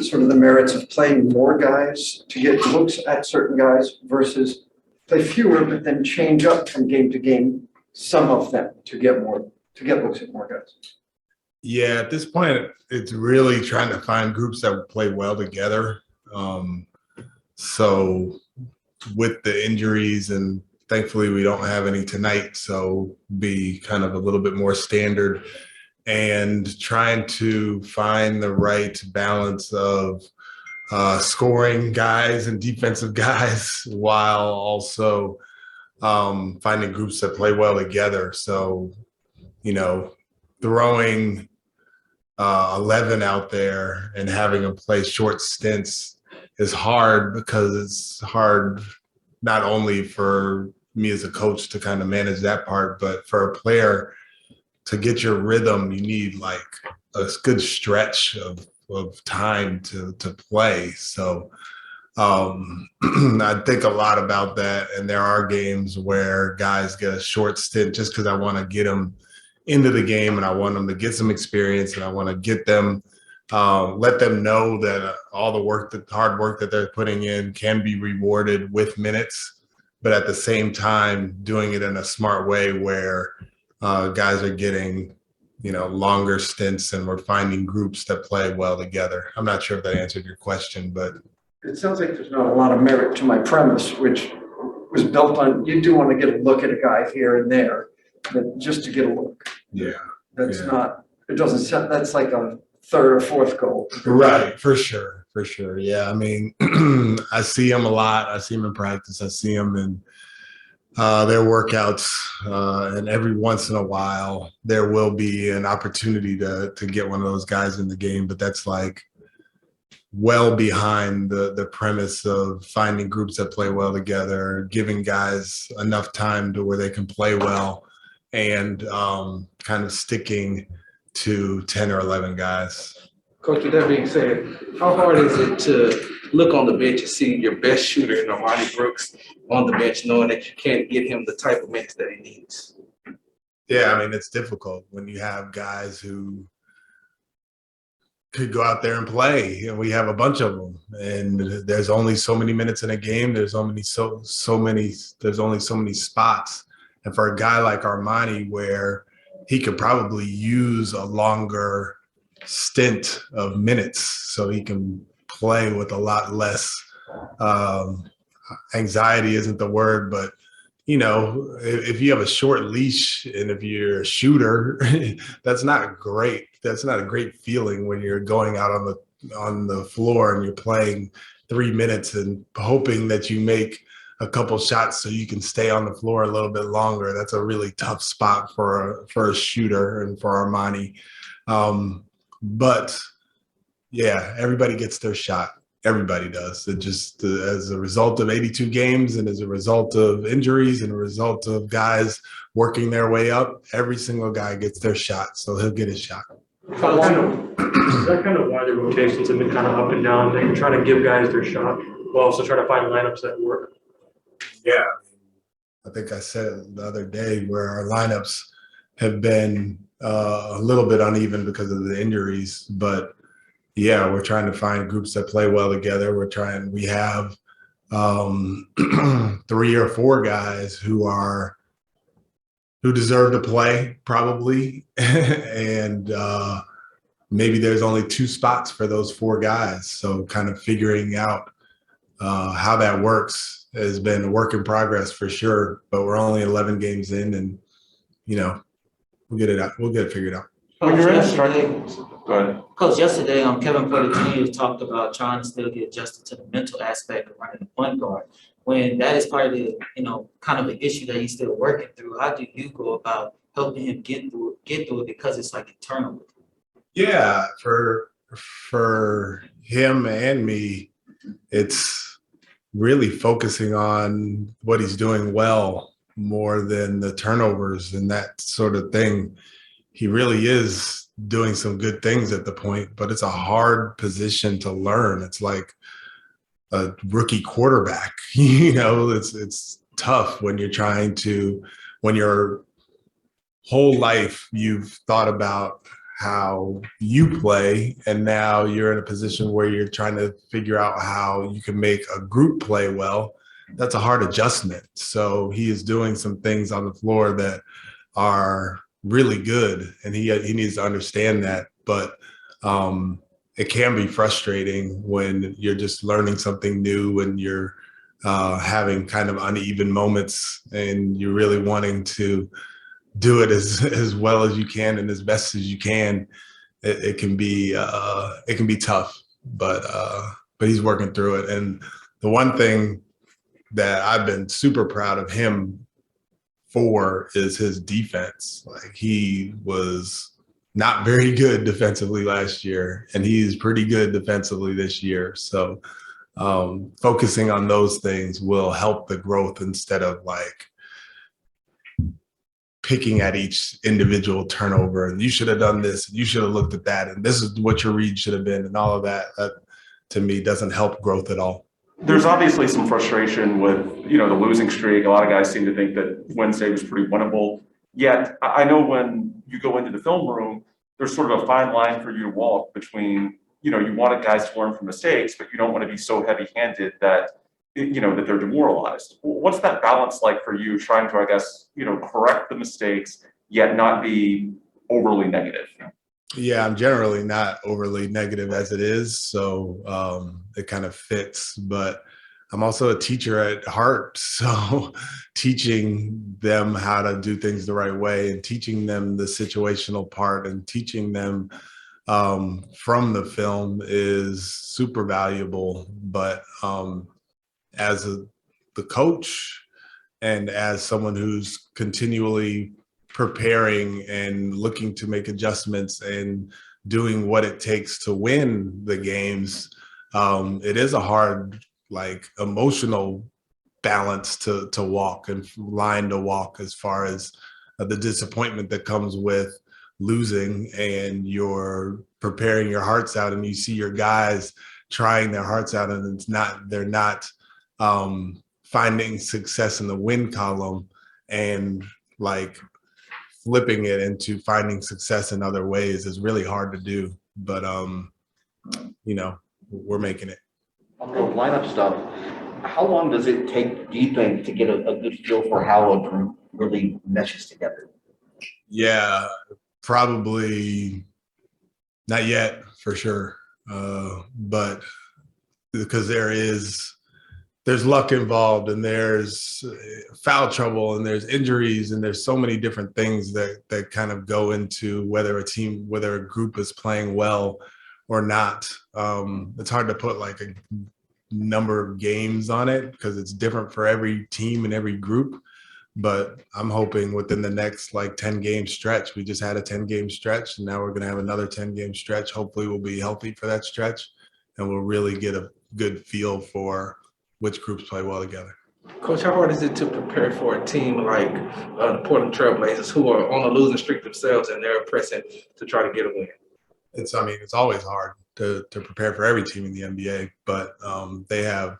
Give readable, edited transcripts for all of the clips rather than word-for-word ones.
sort of the merits of playing more guys to get looks at certain guys versus play fewer, but then change up from game to game some of them to get looks at more guys? Yeah, at this point, it's really trying to find groups that play well together. So with the injuries, and thankfully we don't have any tonight, so be kind of a little bit more standard, and trying to find the right balance of scoring guys and defensive guys while also finding groups that play well together. So, throwing 11 out there and having them play short stints is hard, because it's hard not only for me as a coach to kind of manage that part, but for a player to get your rhythm, you need like a good stretch of time to play. So I think a lot about that. And there are games where guys get a short stint just because I want to get them into the game and I want them to get some experience, and I want to get them, let them know that all the hard work that they're putting in can be rewarded with minutes, but at the same time doing it in a smart way where guys are getting, longer stints, and we're finding groups that play well together. I'm not sure if that answered your question, but it sounds like there's not a lot of merit to my premise, which was built on you do want to get a look at a guy here and there, but just to get a look. Yeah. That's not, it doesn't sound, that's like a third or fourth goal. Right, for sure. Yeah, I mean, I see them a lot. I see them in practice. I see them in their workouts, and every once in a while there will be an opportunity to get one of those guys in the game, but that's like well behind the premise of finding groups that play well together, giving guys enough time to where they can play well, and kind of sticking to 10 or 11 guys. Coach, with that being said, how hard is it to look on the bench and see your best shooter in Armani Brooks on the bench, knowing that you can't get him the type of minutes that he needs? Yeah, I mean, it's difficult when you have guys who could go out there and play, and we have a bunch of them, and there's only so many minutes in a game. There's only so many spots. And for a guy like Armani, where he could probably use a longer stint of minutes so he can play with a lot less anxiety isn't the word, but if you have a short leash and if you're a shooter, that's not great. That's not a great feeling when you're going out on the floor and you're playing 3 minutes and hoping that you make a couple shots so you can stay on the floor a little bit longer. That's a really tough spot for a shooter and for Armani. But yeah, everybody gets their shot. Everybody does. It just as a result of 82 games and as a result of injuries and a result of guys working their way up, every single guy gets their shot. So he'll get his shot. Is that kind of why the rotations have been kind of up and down? That you're trying to give guys their shot while also trying to find lineups that work? Yeah. I think I said it the other day where our lineups have been a little bit uneven because of the injuries, but yeah, we're trying to find groups that play well together. We have 3 or 4 guys who deserve to play probably. And maybe there's only 2 spots for those 4 guys. So kind of figuring out how that works has been a work in progress for sure, but we're only 11 games in, and we'll get it out. We'll get it figured out. Coach, yesterday, Kevin Porter Jr. talked about trying to still get adjusted to the mental aspect of running the point guard. When that is part of the, kind of an issue that he's still working through, how do you go about helping him get through it because it's like internal? Yeah, for him and me, it's really focusing on what he's doing well more than the turnovers and that sort of thing. He really is doing some good things at the point, but it's a hard position to learn. It's like a rookie quarterback, it's tough when your whole life you've thought about how you play, and now you're in a position where you're trying to figure out how you can make a group play well. That's a hard adjustment. So he is doing some things on the floor that are really good, and he needs to understand that. But it can be frustrating when you're just learning something new and you're having kind of uneven moments, and you're really wanting to do it as well as you can and as best as you can. It can be tough, but he's working through it. And the one thing that I've been super proud of him for is his defense. Like, he was not very good defensively last year, and he's pretty good defensively this year. So focusing on those things will help the growth instead of like picking at each individual turnover and you should have done this, and you should have looked at that, and this is what your read should have been, and all of that. That to me doesn't help growth at all. There's obviously some frustration with, the losing streak. A lot of guys seem to think that Wednesday was pretty winnable. Yet I know when you go into the film room, there's sort of a fine line for you to walk between, you wanted guys to learn from mistakes, but you don't want to be so heavy-handed that that they're demoralized. What's that balance like for you, trying to, I guess, correct the mistakes, yet not be overly negative? Yeah, I'm generally not overly negative as it is, so it kind of fits. But I'm also a teacher at heart, so teaching them how to do things the right way and teaching them the situational part and teaching them from the film is super valuable. But as the coach and as someone who's continually preparing and looking to make adjustments and doing what it takes to win the games, it is a hard, like, emotional balance to walk and line to walk, as far as the disappointment that comes with losing, and you're preparing your hearts out and you see your guys trying their hearts out and they're not finding success in the win column, and like flipping it into finding success in other ways is really hard to do. But we're making it. On the lineup stuff, how long does it take, do you think, to get a good feel for how a group really meshes together? Yeah, probably not yet, for sure. But because there's luck involved, and there's foul trouble, and there's injuries, and there's so many different things that kind of go into whether a group is playing well or not. It's hard to put like a number of games on it because it's different for every team and every group. But I'm hoping within the next 10-game stretch. We just had a 10-game stretch, and now we're going to have another 10-game stretch. Hopefully we'll be healthy for that stretch, and we'll really get a good feel for which groups play well together. Coach, how hard is it to prepare for a team like the Portland Trailblazers, who are on a losing streak themselves and they're pressing to try to get a win? It's always hard to prepare for every team in the NBA, but they have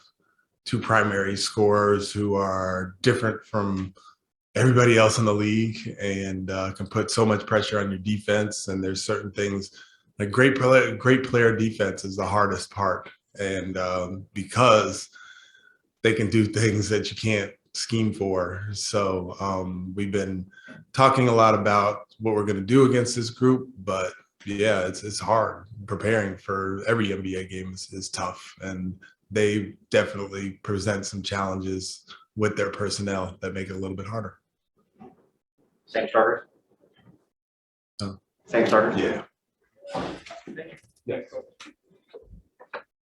two primary scorers who are different from everybody else in the league, and can put so much pressure on your defense. And there's certain things like great player defense is the hardest part, and because they can do things that you can't scheme for. So we've been talking a lot about what we're going to do against this group, but yeah, it's hard. Preparing for every NBA game is tough, and they definitely present some challenges with their personnel that make it a little bit harder. Same starters? Oh. Same starters? Yeah. Yeah.